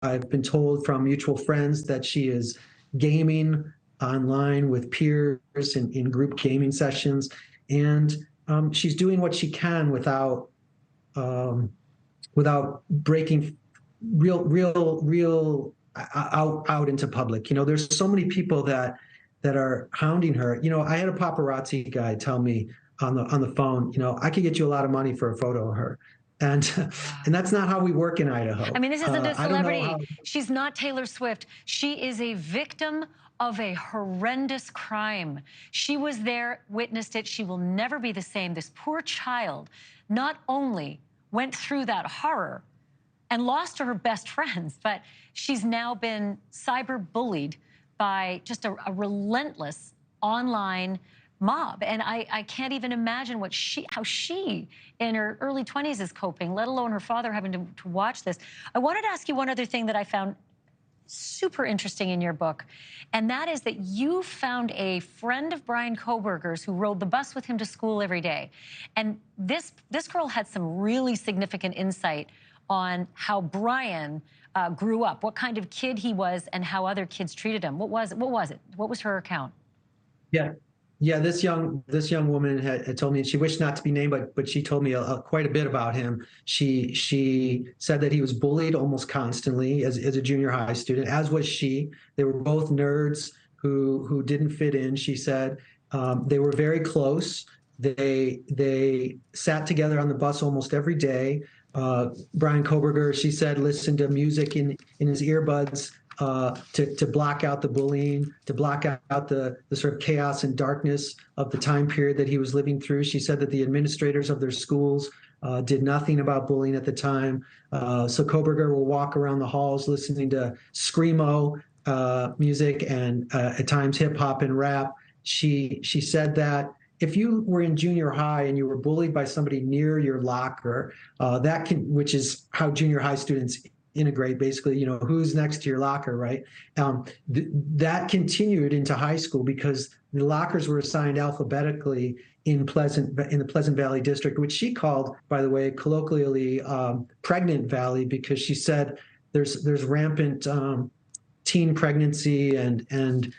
I've been told from mutual friends that she is gaming online with peers in group gaming sessions, and she's doing what she can without breaking real out into public. There's so many people that are hounding her. I had a paparazzi guy tell me on the phone, I could get you a lot of money for a photo of her. And that's not how we work in Idaho. I mean, this isn't a celebrity. She's not Taylor Swift. She is a victim of a horrendous crime. She was there, witnessed it. She will never be the same. This poor child not only went through that horror and lost to her best friends, but she's now been cyber bullied by just a relentless online mob. And I can't even imagine how she in her early 20s is coping, let alone her father having to watch this. I wanted to ask you one other thing that I found super interesting in your book, and that is that you found a friend of Bryan Kohberger's who rode the bus with him to school every day. And this girl had some really significant insight on how Bryan grew up, what kind of kid he was, and how other kids treated him. What was it? What was her account? Yeah, this young woman had told me, and she wished not to be named, but she told me quite a bit about him. She said that he was bullied almost constantly as a junior high student, as was she. They were both nerds who didn't fit in. She said they were very close. They sat together on the bus almost every day. Bryan Kohberger, she said, listened to music in his earbuds to block out the bullying, to block out the sort of chaos and darkness of the time period that he was living through. She said that the administrators of their schools did nothing about bullying at the time. So Kohberger will walk around the halls listening to screamo music and at times hip hop and rap. She said that if you were in junior high and you were bullied by somebody near your locker, which is how junior high students integrate, basically, who's next to your locker, right? That continued into high school because the lockers were assigned alphabetically in the Pleasant Valley district, which she called, by the way, colloquially, Pregnant Valley, because she said there's rampant teen pregnancy and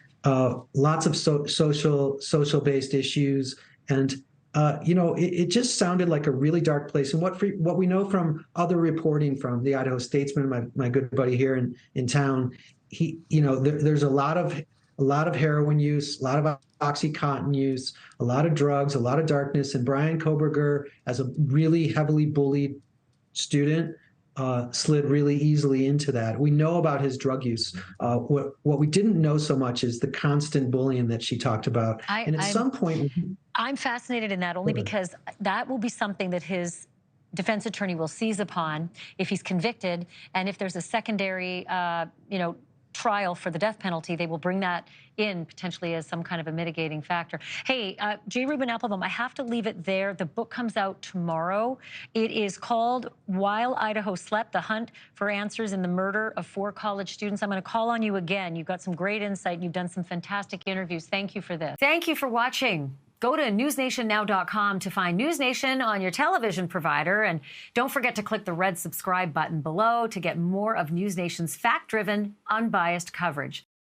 lots of social-based issues. And it just sounded like a really dark place. And what we know from other reporting from the Idaho Statesman, my good buddy here in town, there's a lot of heroin use, a lot of OxyContin use, a lot of drugs, a lot of darkness. And Bryan Kohberger, as a really heavily bullied student, slid really easily into that. We know about his drug use. What we didn't know so much is the constant bullying that she talked about. Some point, I'm fascinated in that only because that will be something that his defense attorney will seize upon if he's convicted, and if there's a secondary, trial for the death penalty, they will bring that in potentially as some kind of a mitigating factor. Hey, J. Rueben Appelman, I have to leave it there. The book comes out tomorrow. It is called While Idaho Slept, The Hunt for Answers in the Murder of 4 College Students. I'm going to call on you again. You've got some great insight, and you've done some fantastic interviews. Thank you for this. Thank you for watching. Go to newsnationnow.com to find NewsNation on your television provider. And don't forget to click the red subscribe button below to get more of NewsNation's fact-driven, unbiased coverage.